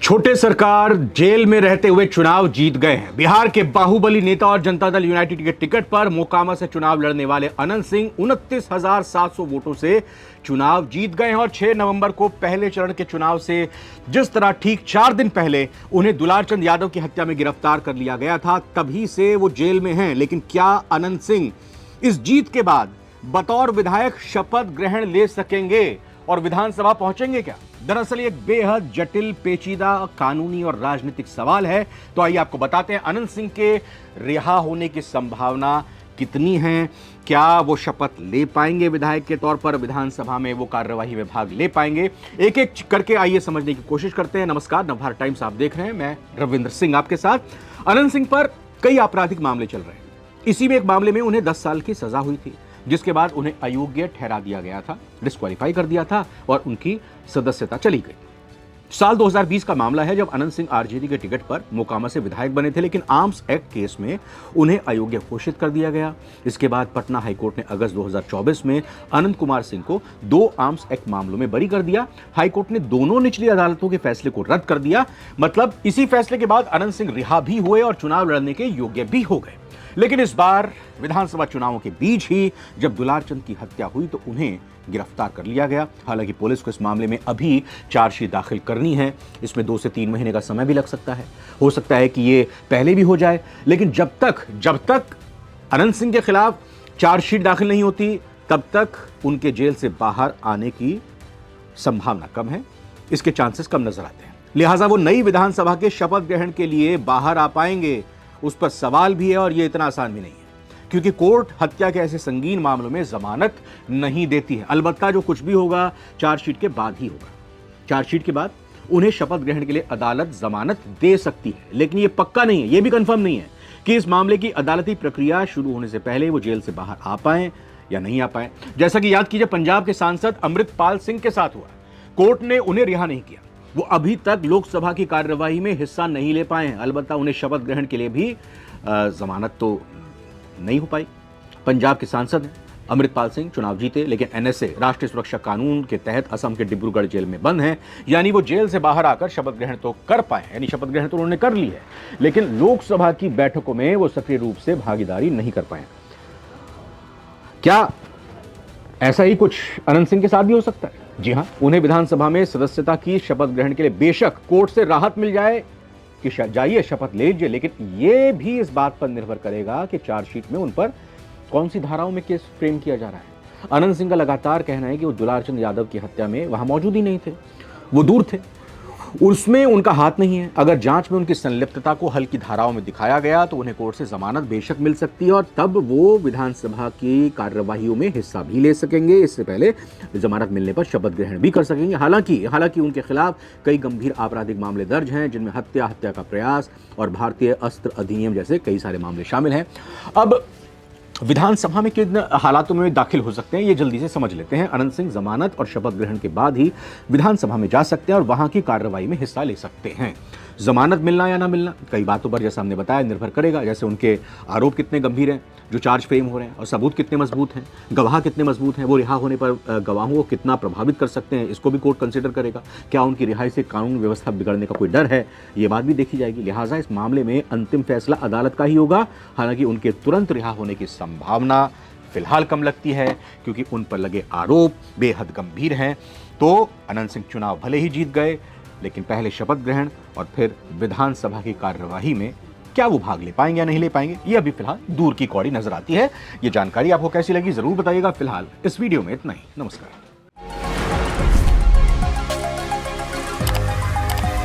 छोटे सरकार जेल में रहते हुए चुनाव जीत गए हैं। बिहार के बाहुबली नेता और जनता दल यूनाइटेड के टिकट पर मोकामा से चुनाव लड़ने वाले अनंत सिंह 29,700 वोटों से चुनाव जीत गए हैं और 6 नवंबर को पहले चरण के चुनाव से जिस तरह ठीक 4 दिन पहले उन्हें दुलारचंद यादव की हत्या में गिरफ्तार कर लिया गया था, तभी से वो जेल में हैं। लेकिन क्या अनंत सिंह इस जीत के बाद बतौर विधायक शपथ ग्रहण ले सकेंगे और विधानसभा पहुंचेंगे क्या? दरअसल एक बेहद जटिल, पेचीदा कानूनी और राजनीतिक सवाल है। तो आइए आपको बताते हैं अनंत सिंह के रिहा होने की संभावना कितनी है। क्या वो शपथ ले पाएंगे विधायक के तौर पर, विधानसभा में वो कार्यवाही में भाग ले पाएंगे? एक एक करके आइए समझने की कोशिश करते हैं। नमस्कार, नवभारत टाइम्स आप देख रहे हैं, मैं रविंद्र सिंह आपके साथ। अनंत सिंह पर कई आपराधिक मामले चल रहे हैं। इसी में एक मामले में उन्हें 10 साल की सजा हुई थी, जिसके बाद उन्हें अयोग्य ठहरा दिया गया था, डिस्क्वालीफाई कर दिया था और उनकी सदस्यता चली गई। साल 2020 का मामला है, जब अनंत सिंह आरजेडी के टिकट पर मोकामा से विधायक बने थे, लेकिन आर्म्स एक्ट केस में उन्हें अयोग्य घोषित कर दिया गया। इसके बाद पटना हाईकोर्ट ने अगस्त 2024 में अनंत कुमार सिंह को 2 आर्म्स एक्ट मामलों में बरी कर दिया। हाईकोर्ट ने दोनों निचली अदालतों के फैसले को रद्द कर दिया। मतलब इसी फैसले के बाद अनंत सिंह रिहा भी हुए और चुनाव लड़ने के योग्य भी हो गए। लेकिन इस बार विधानसभा चुनावों के बीच ही जब दुलारचंद की हत्या हुई तो उन्हें गिरफ्तार कर लिया गया। हालांकि पुलिस को इस मामले में अभी चार्जशीट दाखिल करनी है। इसमें 2 से 3 महीने का समय भी लग सकता है। हो सकता है कि ये पहले भी हो जाए। लेकिन जब तक अनंत सिंह के खिलाफ चार्जशीट दाखिल नहीं होती, तब तक उनके जेल से बाहर आने की संभावना कम है। इसके चांसेस कम नजर आते हैं। लिहाजा वो नई विधानसभा के शपथ ग्रहण के लिए बाहर आ पाएंगे, उस पर सवाल भी है। और ये इतना आसान भी नहीं है, क्योंकि कोर्ट हत्या के ऐसे संगीन मामलों में जमानत नहीं देती है। अलबत्ता जो कुछ भी होगा चार्जशीट के बाद ही होगा। चार्जशीट के बाद उन्हें शपथ ग्रहण के लिए अदालत जमानत दे सकती है, लेकिन यह पक्का नहीं है, यह भी कंफर्म नहीं है कि इस मामले की अदालती प्रक्रिया शुरू होने से पहले वो जेल से बाहर आ पाए या नहीं आ पाए। जैसा कि याद कीजिए, पंजाब के सांसद अमृतपाल सिंह के साथ हुआ। कोर्ट ने उन्हें रिहा नहीं किया। वो अभी तक लोकसभा की कार्यवाही में हिस्सा नहीं ले पाए हैं। अलबत्ता उन्हें शपथ ग्रहण के लिए भी जमानत तो नहीं हो पाई। पंजाब के सांसद हैं अमृतपाल सिंह, चुनाव जीते, लेकिन एनएसए राष्ट्रीय सुरक्षा कानून के तहत असम के डिब्रूगढ़ जेल में बंद हैं। यानी वो जेल से बाहर आकर शपथ ग्रहण तो कर पाए, यानी शपथ ग्रहण तो उन्होंने कर ली है, लेकिन लोकसभा की बैठकों में वो सक्रिय रूप से भागीदारी नहीं कर पाए। क्या ऐसा ही कुछ अनंत सिंह के साथ भी हो सकता है? जी हां, उन्हें विधानसभा में सदस्यता की शपथ ग्रहण के लिए बेशक कोर्ट से राहत मिल जाए कि जाइए शपथ ले लीजिए, लेकिन यह भी इस बात पर निर्भर करेगा कि चार्जशीट में उन पर कौन सी धाराओं में केस फ्रेम किया जा रहा है। अनंत सिंह का लगातार कहना है कि वो दुलारचंद यादव की हत्या में वहां मौजूद ही नहीं थे, वो दूर थे, उसमें उनका हाथ नहीं है। अगर जांच में उनकी संलिप्तता को हल्की धाराओं में दिखाया गया तो उन्हें कोर्ट से जमानत बेशक मिल सकती है और तब वो विधानसभा की कार्यवाहियों में हिस्सा भी ले सकेंगे। इससे पहले जमानत मिलने पर शपथ ग्रहण भी कर सकेंगे। हालांकि उनके खिलाफ कई गंभीर आपराधिक मामले दर्ज हैं, जिनमें हत्या का प्रयास और भारतीय अस्त्र अधिनियम जैसे कई सारे मामले शामिल हैं। अब विधानसभा में किन हालातों में दाखिल हो सकते हैं, ये जल्दी से समझ लेते हैं। अनंत सिंह जमानत और शपथ ग्रहण के बाद ही विधानसभा में जा सकते हैं और वहां की कार्रवाई में हिस्सा ले सकते हैं। जमानत मिलना या ना मिलना कई बातों पर, जैसा हमने बताया, निर्भर करेगा। जैसे उनके आरोप कितने गंभीर हैं जो चार्ज फ्रेम हो रहे हैं, और सबूत कितने मजबूत हैं, गवाह कितने मजबूत हैं, वो रिहा होने पर गवाहों को कितना प्रभावित कर सकते हैं, इसको भी कोर्ट कंसिडर करेगा। क्या उनकी रिहाई से कानून व्यवस्था बिगड़ने का कोई डर है, ये बात भी देखी जाएगी। लिहाजा इस मामले में अंतिम फैसला अदालत का ही होगा। हालांकि उनके तुरंत रिहा होने की संभावना फिलहाल कम लगती है, क्योंकि उन पर लगे आरोप बेहद गंभीर हैं। तो अनंत सिंह चुनाव भले ही जीत गए, लेकिन पहले शपथ ग्रहण और फिर विधानसभा की कार्यवाही में क्या वो भाग ले पाएंगे या नहीं ले पाएंगे, ये अभी फिलहाल दूर की कौड़ी नजर आती है। ये जानकारी आपको कैसी लगी जरूर बताइएगा। फिलहाल इस वीडियो में इतना ही। नमस्कार।